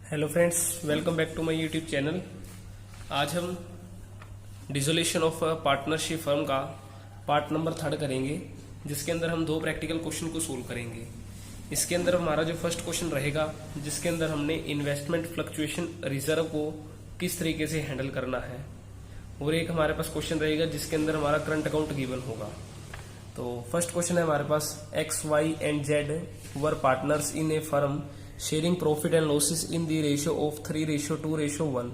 Hello friends, welcome back to my YouTube channel. आज हम dissolution of partnership firm का part number 3 करेंगे, जिसके अंदर हम 2 प्रैक्टिकल क्वेश्चन को सोल्व करेंगे। इसके अंदर हमारा जो फर्स्ट क्वेश्चन रहेगा, जिसके अंदर हमने इन्वेस्टमेंट फ्लक्चुएशन रिजर्व को किस तरीके से हैंडल करना है, और एक हमारे पास क्वेश्चन रहेगा जिसके अंदर हमारा करंट अकाउंट गिवन होगा। तो फर्स्ट क्वेश्चन है हमारे पास, X Y and Z were partners in a firm sharing profit and losses in the ratio of 3:2:1.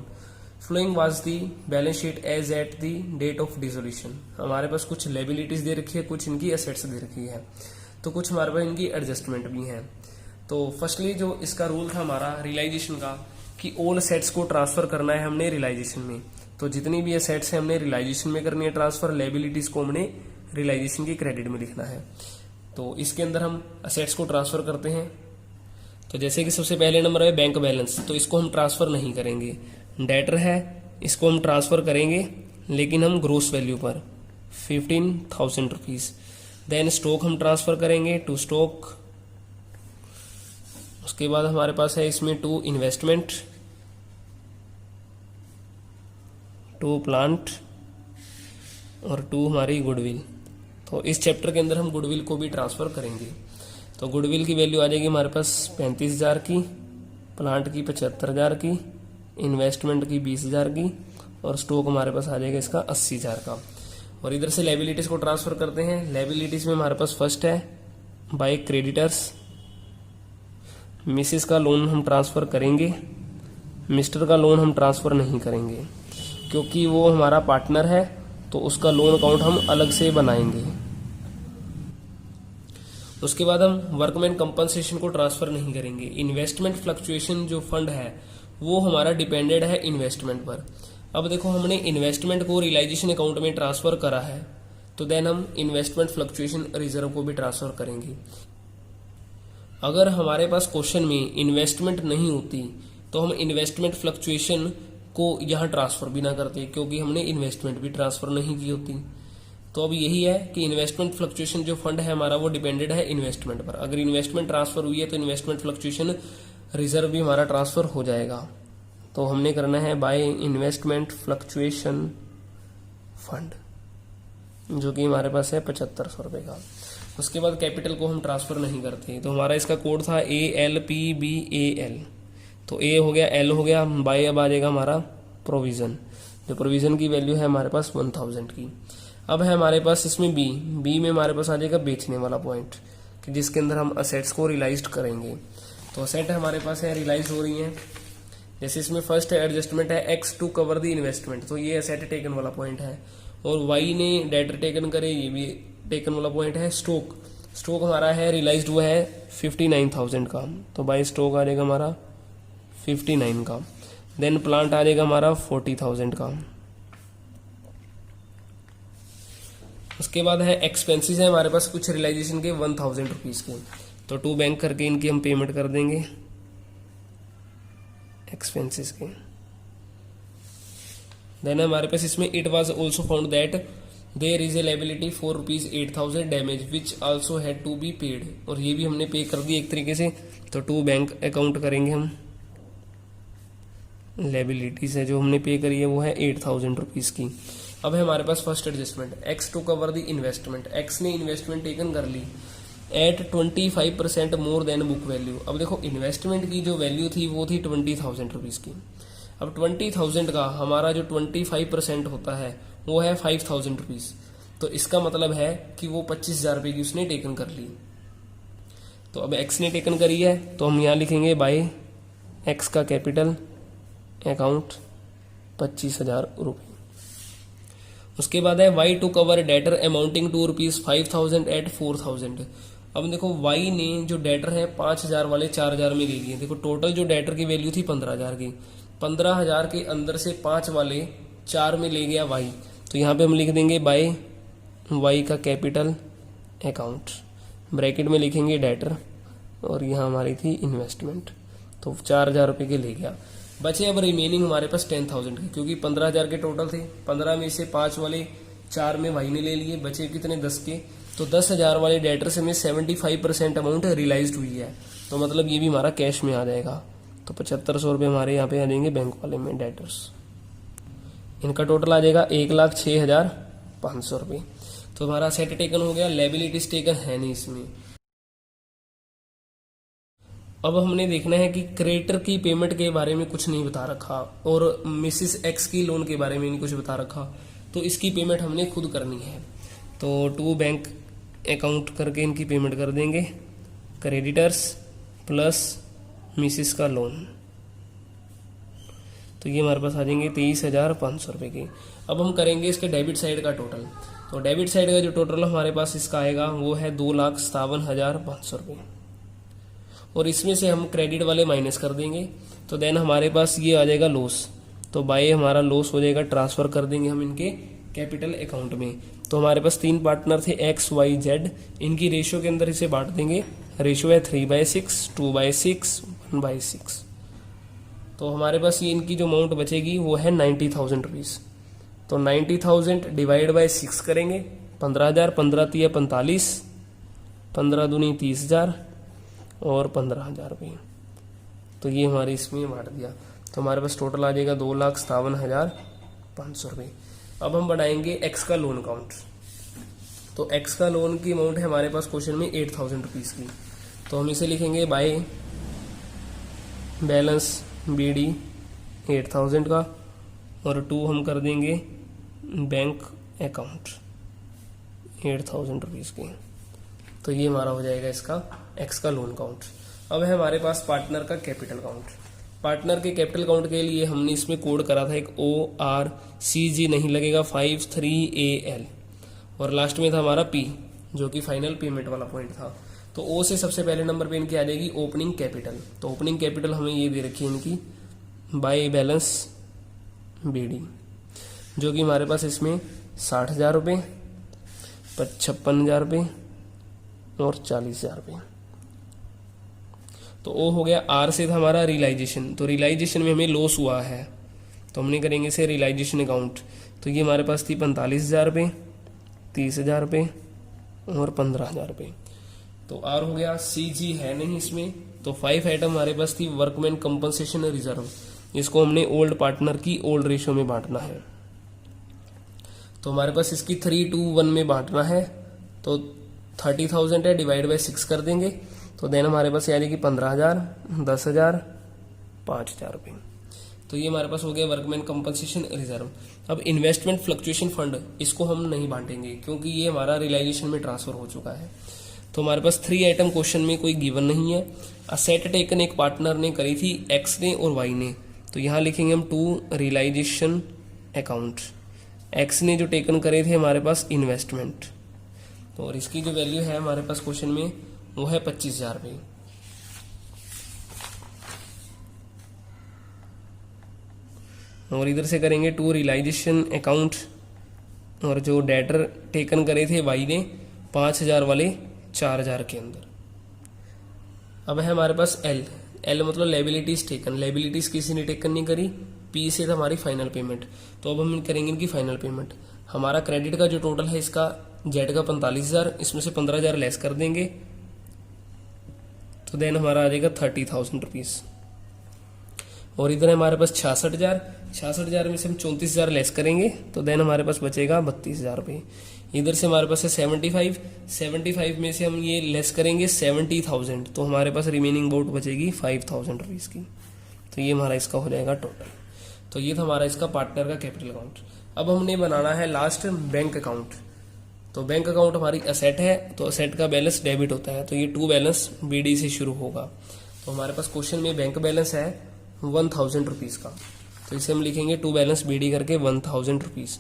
Flowing was the balance sheet as at the date of dissolution. हमारे पास कुछ liabilities दे रखी है, कुछ इनकी assets दे रखी है, तो कुछ हमारे पास इनकी एडजस्टमेंट भी है। तो फर्स्टली जो इसका रूल था हमारा रियलाइजेशन का, कि ऑल सेट्स को ट्रांसफर करना है हमने रियलाइजेशन में। तो जितनी भी एसेट्स है हमने रियलाइजेशन में करनी है ट्रांसफर, लायबिलिटीज को हमने रियलाइजेशन की क्रेडिट में लिखना है। तो इसके अंदर हम एसेट्स को ट्रांसफर करते हैं। तो जैसे कि सबसे पहले नंबर है बैंक बैलेंस, तो इसको हम ट्रांसफर नहीं करेंगे। डेटर है, इसको हम ट्रांसफर करेंगे लेकिन हम ग्रोस वैल्यू पर 15,000 रुपीज। देन स्टॉक हम ट्रांसफर करेंगे टू स्टॉक। उसके बाद हमारे पास है इसमें 2 इन्वेस्टमेंट, 2 प्लांट और 2 हमारी गुडविल। तो इस चैप्टर के अंदर हम गुडविल को भी ट्रांसफर करेंगे। तो गुडविल की वैल्यू आ जाएगी हमारे पास 35,000 की, प्लांट की 75,000 की, इन्वेस्टमेंट की 20,000 की, और स्टॉक हमारे पास आ जाएगा इसका 80,000 का। और इधर से लायबिलिटीज को ट्रांसफर करते हैं। लायबिलिटीज में हमारे पास फर्स्ट है बाय क्रेडिटर्स। मिसेस का लोन हम ट्रांसफर करेंगे, मिस्टर का लोन हम ट्रांसफर नहीं करेंगे क्योंकि वो हमारा पार्टनर है, तो उसका लोन अकाउंट हम अलग से बनाएंगे। उसके बाद हम वर्कमैन कंपनसेशन को ट्रांसफर नहीं करेंगे। इन्वेस्टमेंट फ्लक्चुएशन जो फंड है वो हमारा डिपेंडेड है इन्वेस्टमेंट पर। अब देखो, हमने इन्वेस्टमेंट को रियलाइजेशन अकाउंट में ट्रांसफर करा है, तो देन हम इन्वेस्टमेंट फ्लक्चुएशन रिजर्व को भी ट्रांसफर करेंगे। अगर हमारे पास क्वेश्चन में इन्वेस्टमेंट नहीं होती तो हम इन्वेस्टमेंट फ्लक्चुएशन को यहां ट्रांसफर भी ना करते, क्योंकि हमने इन्वेस्टमेंट भी ट्रांसफर नहीं की होती। तो अब यही है कि इन्वेस्टमेंट फ्लक्चुएशन जो फंड है हमारा वो डिपेंडेड है इन्वेस्टमेंट पर। अगर इन्वेस्टमेंट ट्रांसफर हुई है तो इन्वेस्टमेंट फ्लक्चुएशन रिजर्व भी हमारा ट्रांसफर हो जाएगा। तो हमने करना है बाय इन्वेस्टमेंट फ्लक्चुएशन फंड, जो कि हमारे पास है 7500 रुपए का। उसके बाद कैपिटल को हम ट्रांसफर नहीं करते, तो हमारा इसका कोड था ALPBAL। तो A हो गया, L हो गया, बाय अब आ जाएगा हमारा प्रोविजन। जो प्रोविजन की वैल्यू है हमारे पास 1000 की। अब है हमारे पास इसमें बी में हमारे पास आ जाएगा बेचने वाला पॉइंट, कि जिसके अंदर हम असेट्स को रियलाइज करेंगे। तो असेट हमारे पास है रियलाइज हो रही है। जैसे इसमें फर्स्ट है एडजस्टमेंट है X to cover the investment, तो ये असेट टेकन वाला पॉइंट है। और वाई ने डेटर टेकन करे, ये भी टेकन वाला पॉइंट है। स्टॉक हमारा है रियलाइज हुआ है 59,000 का, तो बाई स्टॉक आ जाएगा हमारा 59 का। देन प्लांट आ जाएगा हमारा 40,000 का। उसके बाद है एक्सपेंसेस है हमारे पास कुछ रियलाइजेशन के 1000 रुपीज के, तो 2 बैंक करके इनकी हम पेमेंट कर देंगे एक्सपेंसेस के। देन हमारे पास इसमें it was also found that there is a liability for ₹8,000 damage which also had to be paid, और ये भी हमने पे कर दी एक तरीके से। तो 2 बैंक अकाउंट करेंगे हम। लायबिलिटीज है जो हमने पे करी है वो है 8,000 रुपीज की। अब है हमारे पास first adjustment X to cover the investment. X ने इन्वेस्टमेंट टेकन कर ली at 25% more than book value. अब देखो, इन्वेस्टमेंट की जो वैल्यू थी वो थी 20,000 रुपीज की। अब 20,000 का हमारा जो 25% होता है वो है 5,000 रुपीज। तो इसका मतलब है कि वो 25,000 रुपए की उसने टेकन कर ली। तो अब एक्स ने टेकन करी है, तो हम यहाँ लिखेंगे बाय एक्स का कैपिटल अकाउंट 25,000 रुपये। उसके बाद है Y to cover debtor amounting to ₹5,000 at 4,000। अब देखो, वाई ने जो डेटर है 5,000 वाले 4,000 में ले लिए। देखो, टोटल जो डेटर की वैल्यू थी 15,000 की, 15,000 के अंदर से 5 वाले 4 में ले गया वाई। तो यहाँ पे हम लिख देंगे बाय वाई का कैपिटल अकाउंट, ब्रैकेट में लिखेंगे डेटर, और यहाँ हमारी थी इन्वेस्टमेंट। तो 4,000 रुपये के ले गया। बचे अब रिमेनिंग हमारे पास 10,000 के, क्योंकि 15,000 के टोटल थे। 15 में से 5 वाले 4 में भाई ने ले लिए, बचे कितने 10 के। तो 10,000 वाले डेटर से में 75% अमाउंट रियलाइज्ड हुई है, तो मतलब ये भी हमारा कैश में आ जाएगा। तो 7500 रुपये हमारे यहाँ पे आ जाएंगे बैंक वाले में डेटर्स। इनका टोटल आ जाएगा 1,06,500 रुपये। तो हमारा सेट टेकन हो गया, लायबिलिटीज टेकन है नहीं इसमें। अब हमने देखना है कि क्रेडिटर की पेमेंट के बारे में कुछ नहीं बता रखा और मिसिस एक्स की लोन के बारे में नहीं कुछ बता रखा, तो इसकी पेमेंट हमने खुद करनी है। तो टू बैंक अकाउंट करके इनकी पेमेंट कर देंगे, क्रेडिटर्स प्लस मिसिस का लोन। तो ये हमारे पास आ जाएंगे 23,500 रुपये के। अब हम करेंगे इसके डेबिट साइड का टोटल। तो डेबिट साइड का जो टोटल हमारे पास इसका आएगा वो है 2,57,500 रुपये, और इसमें से हम क्रेडिट वाले माइनस कर देंगे। तो देन हमारे पास ये आ जाएगा लॉस। तो बाय हमारा लॉस हो जाएगा, ट्रांसफर कर देंगे हम इनके कैपिटल अकाउंट में। तो हमारे पास 3 पार्टनर थे XYZ, इनकी रेशियो के अंदर इसे बांट देंगे। रेशियो है 3/6, 2/6, 1/6। तो हमारे पास ये इनकी जो अमाउंट बचेगी वो है 90,000 रुपीज़। तो 90,000 डिवाइड बाय 6 करेंगे, 15,000, 15 तिया 45, 15 दूनी 30,000 और 15,000 रुपये। तो ये हमारे इसमें बांट दिया। तो हमारे पास टोटल आ जाएगा 2,57,500 रुपये। अब हम बनाएंगे एक्स का लोन अकाउंट। तो एक्स का लोन की अमाउंट है हमारे पास क्वेश्चन में 8,000 रुपीज़ की। तो हम इसे लिखेंगे बाय बैलेंस BD 8,000 का, और 2 हम कर देंगे बैंक अकाउंट 8,000 रुपीज़ की। तो ये हमारा हो जाएगा इसका एक्स का लोन अकाउंट। अब है हमारे पास पार्टनर का कैपिटल अकाउंट। पार्टनर के कैपिटल अकाउंट के लिए हमने इसमें कोड करा था एक ORCG, नहीं लगेगा 53AL, और लास्ट में था हमारा P जो कि फाइनल पेमेंट वाला पॉइंट था। तो O से सबसे पहले नंबर पे इनकी आ जाएगी ओपनिंग कैपिटल। तो ओपनिंग कैपिटल हमें ये दे रखी है इनकी बाय बैलेंस BD, जो कि हमारे पास इसमें 60,000 रुपये, 56,000 रुपये और 40,000 रुपये। तो O हो गया। R से था हमारा रियलाइजेशन। तो रियलाइजेशन में हमें लॉस हुआ है, तो हमने करेंगे इसे रियलाइजेशन अकाउंट। तो ये हमारे पास थी 45,000 रुपये, 30,000 रुपये और 15,000 रुपये। तो R हो गया। CG है नहीं इसमें। तो 5 आइटम हमारे पास थी वर्कमैन कंपनसेशन रिजर्व। इसको हमने ओल्ड पार्टनर की ओल्ड रेशियो में बांटना है। तो हमारे पास इसकी 3:1 में बांटना है। तो 30,000 है, डिवाइड बाय 6 कर देंगे। तो देन हमारे पास आ जाएगी 15,000, 10,000, 5,000 रुपये। तो ये हमारे पास हो गया वर्कमैन कंपनसेशन रिजर्व। अब इन्वेस्टमेंट फ्लक्चुएशन फंड, इसको हम नहीं बांटेंगे क्योंकि ये हमारा रियलाइजेशन में ट्रांसफर हो चुका है। तो हमारे पास 3 आइटम क्वेश्चन में कोई गिवन नहीं है। असेट टेकन एक पार्टनर ने करी थी, एक्स ने और वाई ने। तो यहाँ लिखेंगे हम 2 रियलाइजेशन अकाउंट। एक्स ने जो टेकन करे थे हमारे पास इन्वेस्टमेंट, तो और इसकी जो वैल्यू है हमारे पास क्वेश्चन में वो है 25,000 रुपये। और इधर से करेंगे 2 रियलाइजेशन अकाउंट, और जो डेटर टेकन करे थे वाई ने 5,000 वाले 4,000 के अंदर। अब है हमारे पास एल मतलब लायबिलिटीज टेकन। लायबिलिटीज किसी ने टेकन नहीं करी, पी से था हमारी फाइनल पेमेंट। तो अब हम करेंगे इनकी फाइनल पेमेंट। हमारा क्रेडिट का जो टोटल है इसका जेड का 45,000, इसमें से 15,000 लेस कर देंगे। तो देन हमारा आ जाएगा 30,000 रुपीज़। और इधर हमारे पास 66,000 में से हम 34,000 लेस करेंगे। तो देन हमारे पास बचेगा 32,000 रुपये। इधर से हमारे पास है 75 में से हम ये लेस करेंगे 70,000, तो हमारे पास रिमेनिंग अमाउंट बचेगी 5,000 रुपीज़ की। तो ये हमारा इसका हो जाएगा टोटल। तो ये था हमारा इसका पार्टनर का कैपिटल अकाउंट। अब हमने बनाना है लास्ट बैंक अकाउंट। तो बैंक अकाउंट हमारी असेट है, तो असेट का बैलेंस डेबिट होता है। तो ये 2 बैलेंस BD से शुरू होगा। तो हमारे पास क्वेश्चन में बैंक बैलेंस है 1,000 रुपीज़ का। तो इसे हम लिखेंगे 2 बैलेंस BD करके 1,000 रुपीज़।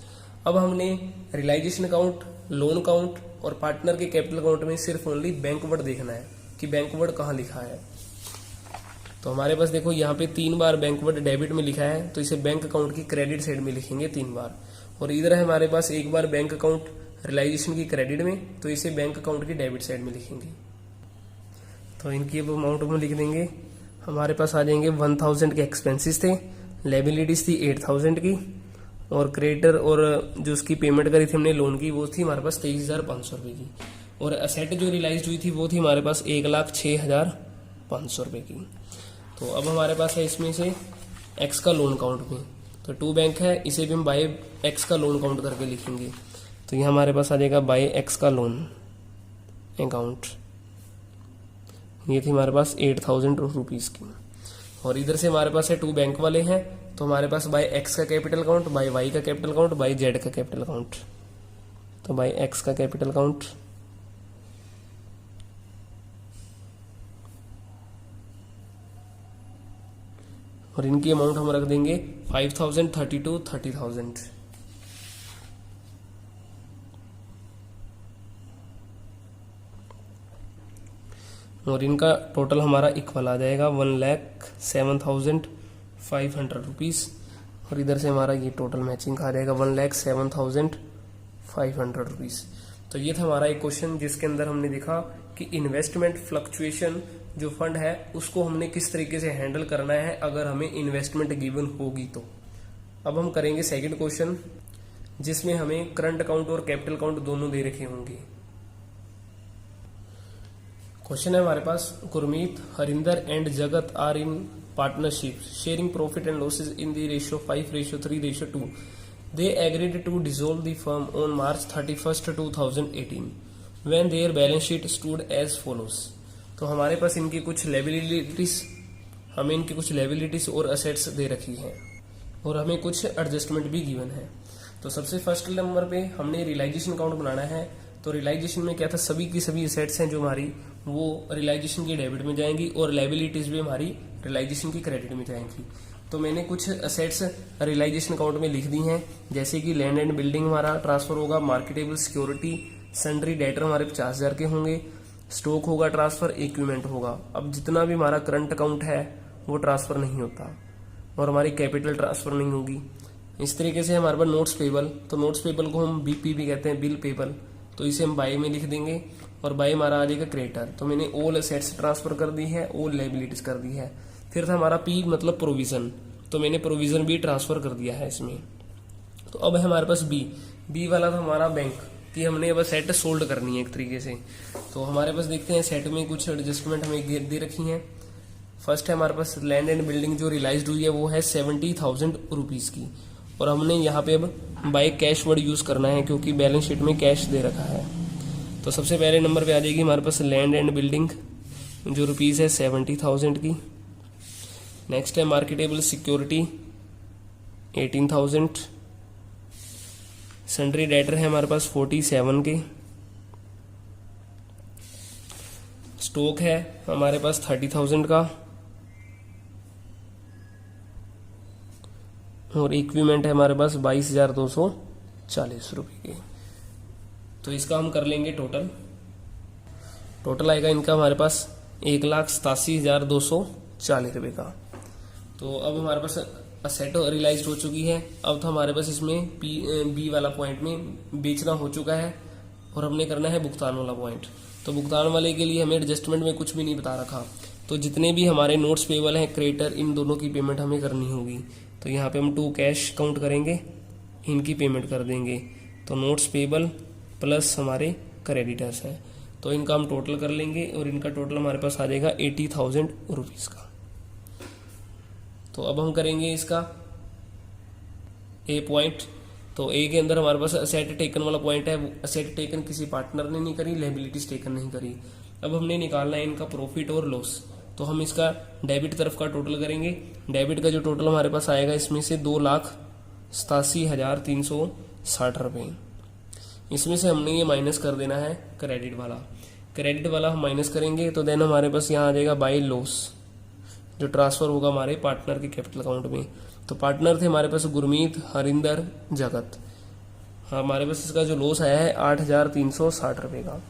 अब हमने रियलाइजेशन अकाउंट, लोन अकाउंट और पार्टनर के कैपिटल अकाउंट में सिर्फ ओनली बैंक वर्ड देखना है कि बैंक वर्ड कहाँ लिखा है। तो हमारे पास देखो यहाँ पे 3 बार बैंक वर्ड डेबिट में लिखा है, तो इसे बैंक अकाउंट की क्रेडिट साइड में लिखेंगे 3 बार। और इधर है हमारे पास 1 बार बैंक अकाउंट रियलाइजेशन की क्रेडिट में, तो इसे बैंक अकाउंट की डेबिट साइड में लिखेंगे। तो इनकी अब अमाउंट में लिख देंगे। हमारे पास आ जाएंगे 1,000 के एक्सपेंसेस थे, लायबिलिटीज थी 8,000 की, और क्रेडिटर और जो उसकी पेमेंट करी थी हमने लोन की वो थी हमारे पास 23,500 रुपये की। और असेट जो रियलाइज हुई थी वो थी हमारे पास 1,06,500 रुपये की। तो अब हमारे पास है इसमें से एक्स का लोन अकाउंट में, तो टू बैंक है, इसे भी हम बाय एक्स का लोन अकाउंट करके लिखेंगे। तो ये हमारे पास आ जाएगा बाय एक्स का लोन अकाउंट। ये थी हमारे पास 8,000 रुपीज़ की। और इधर से हमारे पास है टू बैंक वाले हैं, तो हमारे पास बाय एक्स का कैपिटल अकाउंट, बाय वाई का कैपिटल अकाउंट, बाय जेड का कैपिटल अकाउंट। तो बाय एक्स का कैपिटल अकाउंट और इनकी अमाउंट हम रख देंगे 5,000, 32, 30,000। और इनका टोटल हमारा इक्वल आ जाएगा 1,07,500 रुपीज़। और इधर से हमारा ये टोटल मैचिंग आ जाएगा 1,07,500 रुपीज़। तो ये था हमारा एक क्वेश्चन जिसके अंदर हमने देखा कि इन्वेस्टमेंट फ्लक्चुएशन जो फंड है उसको हमने किस तरीके से हैंडल करना है अगर हमें इन्वेस्टमेंट गिवन होगी तो। अब हम करेंगे सेकंड क्वेश्चन जिसमें हमें करंट अकाउंट और कैपिटल अकाउंट दोनों दे रखे होंगे। क्वेश्चन है हमारे पास, Gurmeet, Harinder and Jagat are in partnership sharing profit and losses in the ratio 5:3:2। They agreed to dissolve the firm on March 31st, 2018 when their balance sheet stood as follows। तो हमारे पास इनकी कुछ लायबिलिटीज, हमें इनकी कुछ लायबिलिटीज और असेट्स दे रखी हैं और हमें कुछ एडजस्टमेंट भी गिवन है। तो सबसे फर्स्ट नंबर पे हमने रियलाइजेशन अकाउंट बनाना है। तो रियलाइजेशन में क्या था, सभी की सभी असेट्स हैं जो हमारी वो रियलाइजेशन की डेबिट में जाएंगी और लायबिलिटीज भी हमारी रियलाइजेशन की क्रेडिट में जाएंगी। तो मैंने कुछ असेट्स रियलाइजेशन अकाउंट में लिख दी हैं, जैसे कि लैंड एंड बिल्डिंग हमारा ट्रांसफर होगा, मार्केटेबल सिक्योरिटी, सन्ड्री डेटर हमारे 50,000 के होंगे, स्टॉक होगा ट्रांसफर, इक्विपमेंट होगा। अब जितना भी हमारा करंट अकाउंट है वो ट्रांसफर नहीं होता और हमारी कैपिटल ट्रांसफर नहीं होगी। इस तरीके से हमारे पास नोट्स पेबल, तो नोट्स पेबल को हम बीपी भी कहते हैं, बिल पेबल, तो इसे हम बाय में लिख देंगे और बाय हमारा आ जाएगा क्रेडिटर। तो मैंने ऑल असेट्स ट्रांसफर कर दी है, ऑल लायबिलिटीज कर दी है। फिर था हमारा पी मतलब प्रोविजन, तो मैंने प्रोविजन भी ट्रांसफर कर दिया है इसमें। तो अब है हमारे पास बी वाला था हमारा बैंक कि हमने अब सेट सोल्ड करनी है एक तरीके से। तो हमारे पास देखते हैं सेट में कुछ एडजस्टमेंट हमें दे रखी हैं। फर्स्ट है हमारे पास लैंड एंड बिल्डिंग जो रियलाइज हुई है वो है 70,000 रुपीज की और हमने यहाँ पे अब बाय कैश वर्ड यूज करना है क्योंकि बैलेंस शीट में कैश दे रखा है। तो सबसे पहले नंबर पे आ जाएगी हमारे पास लैंड एंड बिल्डिंग जो रुपीज है 70,000 की। नेक्स्ट है मार्केटेबल सिक्योरिटी 18,000। सन्ड्री डेटर है हमारे पास 47 के। स्टॉक है हमारे पास 30,000 का और इक्विपमेंट है हमारे पास 22,240 रुपये के। तो इसका हम कर लेंगे टोटल आएगा इनका हमारे पास 1,87,240 रुपये का। तो अब हमारे पास असेट रियलाइज हो चुकी है। अब तो हमारे पास इसमें बी वाला पॉइंट में बेचना हो चुका है और हमने करना है भुगतान वाला पॉइंट। तो भुगतान वाले के लिए हमें एडजस्टमेंट में कुछ भी नहीं बता रखा। तो जितने भी हमारे नोट्स पेबल हैं क्रेडिटर, इन दोनों की पेमेंट हमें करनी होगी। तो यहाँ पे हम टू कैश काउंट करेंगे, इनकी पेमेंट कर देंगे। तो नोट्स पेबल प्लस हमारे क्रेडिटर्स हैं, तो इनका हम टोटल कर लेंगे और इनका टोटल हमारे पास आ जाएगा 80,000 रुपीज़ का। तो अब हम करेंगे इसका ए पॉइंट। तो ए के अंदर हमारे पास असेट टेकन वाला पॉइंट है, असेट टेकन किसी पार्टनर ने नहीं करी, लायबिलिटीज टेकन नहीं करी। अब हमने निकालना है इनका प्रॉफिट और लॉस। तो हम इसका डेबिट तरफ का टोटल करेंगे। डेबिट का जो टोटल हमारे पास आएगा इसमें से 2,87,360 रुपये। इसमें से हमने ये माइनस कर देना है क्रेडिट वाला हम माइनस करेंगे। तो देन हमारे पास यहाँ आ जाएगा बाय लॉस जो ट्रांसफर होगा हमारे पार्टनर के कैपिटल अकाउंट में। तो पार्टनर थे हमारे पास गुरमीत, हरिंदर, जगत। हमारे पास इसका जो लॉस आया है 8,360 रुपये का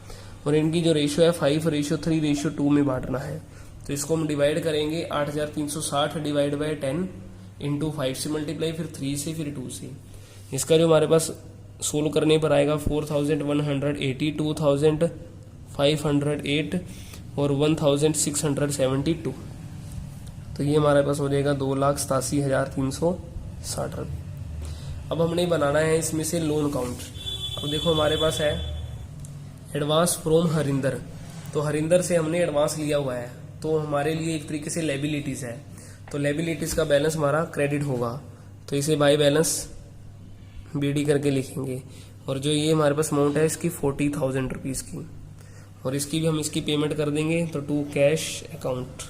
और इनकी जो रेशियो है 5:3:2 में बांटना है। तो इसको हम डिवाइड करेंगे 8,360 डिवाइड बाय 10 इंटू 5 से मल्टीप्लाई, फिर 3 से, फिर 2 से। इसका जो हमारे पास सोल्व करने पर आएगा 4,180, 2,508 और 1,672। तो ये हमारे पास हो जाएगा 2,87,360 रुपये। अब हमने बनाना है इसमें से लोन अकाउंट। अब देखो हमारे पास है एडवांस फ्रॉम हरिंदर। तो हरिंदर से हमने एडवांस लिया हुआ है तो हमारे लिए एक तरीके से लायबिलिटीज है, तो लायबिलिटीज का बैलेंस हमारा क्रेडिट होगा, तो इसे बाय बैलेंस BD करके लिखेंगे। और जो ये हमारे पास अमाउंट है इसकी 40,000 रुपीज़ की, और इसकी भी हम इसकी पेमेंट कर देंगे, तो टू कैश अकाउंट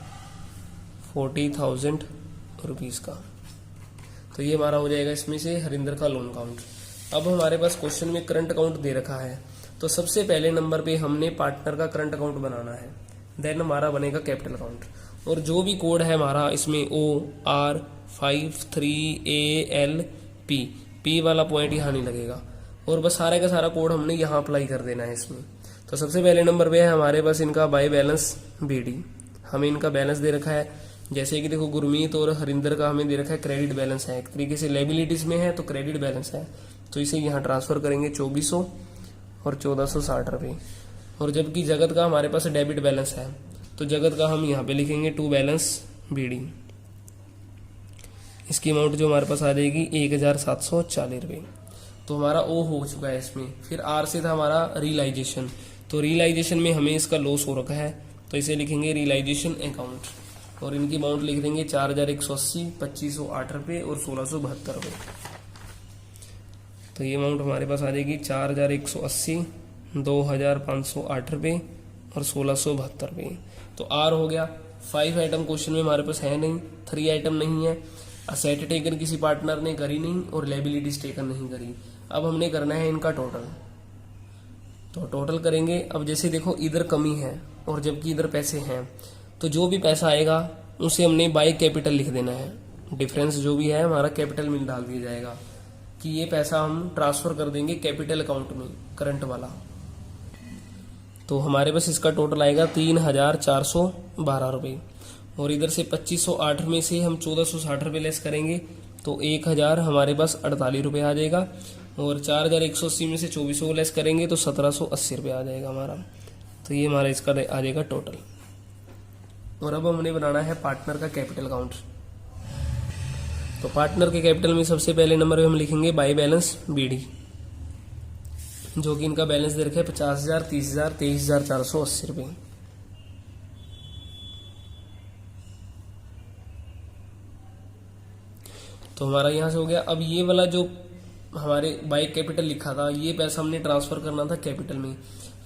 40,000 रुपीज़ का। तो ये हमारा हो जाएगा इसमें से हरिंदर का लोन अकाउंट। अब हमारे पास क्वेश्चन में करंट अकाउंट दे रखा है, तो सबसे पहले नंबर पे हमने पार्टनर का करंट अकाउंट बनाना है, देन हमारा बनेगा कैपिटल अकाउंट। और जो भी कोड है हमारा इसमें OR53ALP, P वाला पॉइंट यहाँ नहीं लगेगा, और बस सारे का सारा कोड हमने यहाँ अप्लाई कर देना है इसमें। तो सबसे पहले नंबर पे है हमारे पास इनका बाय बैलेंस BD, हमें इनका बैलेंस दे रखा है, जैसे कि देखो गुरमीत और हरिंदर का हमें दे रखा है क्रेडिट बैलेंस है, एक तरीके से लायबिलिटीज में है तो क्रेडिट बैलेंस है, तो इसे यहाँ ट्रांसफर करेंगे 2400 और 1460 रुपये। और जबकि जगत का हमारे पास डेबिट बैलेंस है, तो जगत का हम यहाँ पे लिखेंगे टू बैलेंस BD, इसकी अमाउंट जो हमारे पास आ जाएगी 1740 रुपये। तो हमारा O हो चुका है इसमें। फिर R से था हमारा रियलाइजेशन, तो रियलाइजेशन में हमें इसका लॉस हो रखा है, तो इसे लिखेंगे रियलाइजेशन अकाउंट, और इनकी अमाउंट लिख देंगे 4180, 2508 रुपये और 1672 रुपये। तो ये अमाउंट हमारे पास आ जाएगी 4180, 2508 रुपये और 1672 रुपये। तो R हो गया। 5 आइटम क्वेश्चन में हमारे पास है नहीं, 3 आइटम नहीं है, असेट टेकन किसी पार्टनर ने करी नहीं और लायबिलिटीज टेकन नहीं करी। अब हमने करना है इनका टोटल, तो टोटल करेंगे। अब जैसे देखो इधर कमी है और जबकि इधर पैसे हैं, तो जो भी पैसा आएगा उसे हमने बाय कैपिटल लिख देना है, डिफरेंस जो भी है हमारा कैपिटल में डाल दिया जाएगा कि ये पैसा हम ट्रांसफर कर देंगे कैपिटल अकाउंट में, करंट वाला। तो हमारे पास इसका टोटल आएगा 3412 रुपये, और इधर से 2508 में से हम 1460 रुपये लेस करेंगे, तो 1000 हमारे पास 48 रुपये आ जाएगा, और 4180 में से 2400 लेस करेंगे तो 1780 रुपये आ जाएगा हमारा। तो ये हमारा इसका आ जाएगा टोटल। और अब हमने बनाना है पार्टनर का कैपिटल अकाउंट। तो पार्टनर के कैपिटल में सबसे पहले नंबर पे हम लिखेंगे बाय बैलेंस BD, जो कि इनका बैलेंस दे रखा है 50,000, 30,000, 23,480 रुपये। तो हमारा यहाँ से हो गया। अब ये वाला जो हमारे बाय कैपिटल लिखा था, ये पैसा हमने ट्रांसफर करना था कैपिटल में।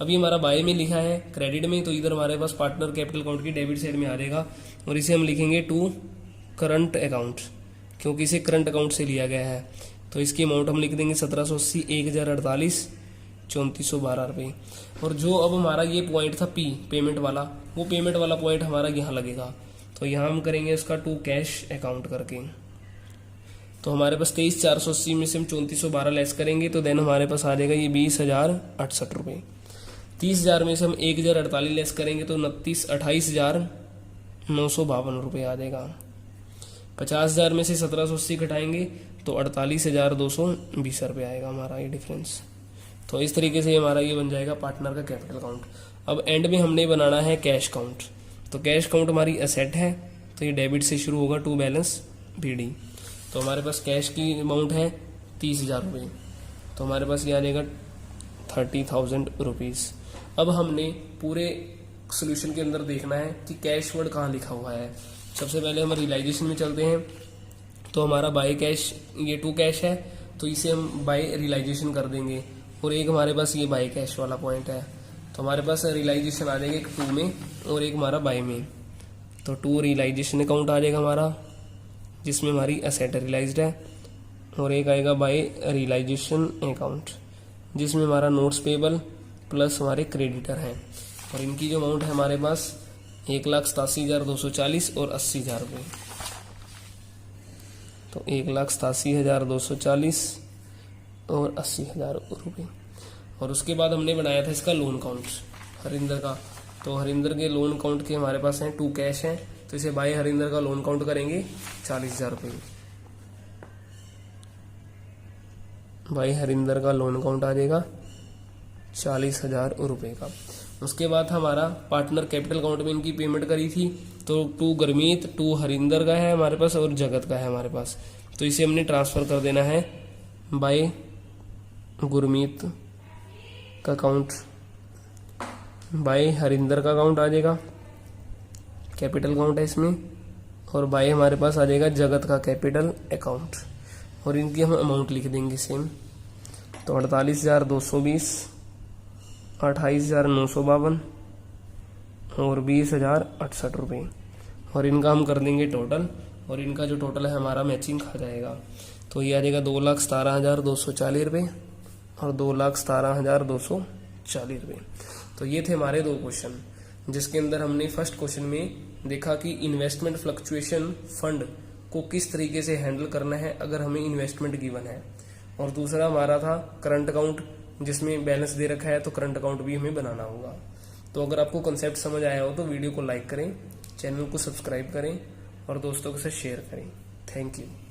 अब ये हमारा बाय में लिखा है क्रेडिट में, तो इधर हमारे पास पार्टनर कैपिटल अकाउंट की डेबिट साइड में आ जाएगा, और इसे हम लिखेंगे टू करंट अकाउंट, क्योंकि इसे करंट अकाउंट से लिया गया है। तो इसकी अमाउंट हम लिख देंगे 1780, 1048, 3412 रुपये। और जो अब हमारा ये पॉइंट था P पेमेंट वाला, वो पेमेंट वाला पॉइंट हमारा यहाँ लगेगा, तो यहाँ हम करेंगे इसका टू कैश अकाउंट करके। तो हमारे पास 23,480 में से हम 3412 लेस करेंगे, तो देन हमारे पास आ जाएगा ये 20,068 रुपये। 30,000 में से हम 1,048 लेस करेंगे तो 28,952 रुपये आ जाएगा। 50,000 में से 1780 घटाएंगे तो 48,220 रुपये आएगा हमारा ये डिफरेंस। तो इस तरीके से हमारा ये बन जाएगा पार्टनर का कैपिटल अकाउंट। अब एंड में हमने बनाना है कैश अकाउंट। तो कैश अकाउंट हमारी एसेट है, तो ये डेबिट से शुरू होगा टू बैलेंस BD। तो हमारे पास कैश की अमाउंट है 30,000 रुपये, तो हमारे पास ये आ जाएगा 30,000 रुपीज़। अब हमने पूरे सोल्यूशन के अंदर देखना है कि कैश वर्ड कहाँ लिखा हुआ है। सबसे पहले हम रियलाइजेशन में चलते हैं। तो हमारा बाय कैश, ये टू कैश है, तो इसे हम बाय रियलाइजेशन कर देंगे, और एक हमारे पास ये बाय कैश वाला पॉइंट है, तो हमारे पास रियलाइजेशन आ जाएगा एक टू में और एक हमारा बाय में। तो टू रियलाइजेशन अकाउंट आ जाएगा हमारा, जिसमें हमारी एसेट रियलाइज्ड है, और एक आएगा बाय रियलाइजेशन अकाउंट जिसमें हमारा नोट्स पेबल प्लस हमारे क्रेडिटर हैं, और इनकी जो अमाउंट है हमारे पास 1,87,240 और 80,000 रुपये। तो 1,87,240 और 80,000 रुपये। और उसके बाद हमने बनाया था इसका लोन अकाउंट हरिंदर का। तो हरिंदर के लोन अकाउंट के हमारे पास हैं टू कैश हैं, तो इसे बाय हरिंदर का लोन अकाउंट करेंगे 40,000 रुपये। बाय हरिंदर का लोन अकाउंट आ जाएगा 40,000 रुपये का। उसके बाद हमारा पार्टनर कैपिटल अकाउंट में इनकी पेमेंट करी थी, तो टू गुरमीत, टू हरिंदर का है हमारे पास और जगत का है हमारे पास, तो इसे हमने ट्रांसफर कर देना है बाय गुरमीत का अकाउंट, बाय हरिंदर का अकाउंट आ जाएगा कैपिटल अकाउंट है इसमें, और बाई हमारे पास आ जाएगा जगत का कैपिटल अकाउंट, और इनकी हम अमाउंट लिख देंगे सेम। तो 48,220, 28,952 और 20,068 रुपये, और इनका हम कर देंगे टोटल, और इनका जो टोटल है हमारा मैचिंग खा जाएगा। तो ये आ जाएगा 2,17,240 रुपये और 2,17,240 रुपये। तो ये थे हमारे दो क्वेश्चन, जिसके अंदर हमने फर्स्ट क्वेश्चन में देखा कि इन्वेस्टमेंट फ्लक्चुएशन फंड को किस तरीके से हैंडल करना है अगर हमें इन्वेस्टमेंट गिवन है, और दूसरा हमारा था करंट अकाउंट, जिसमें बैलेंस दे रखा है तो करंट अकाउंट भी हमें बनाना होगा। तो अगर आपको कंसेप्ट समझ आया हो तो वीडियो को लाइक करें, चैनल को सब्सक्राइब करें और दोस्तों के साथ शेयर करें। Thank you.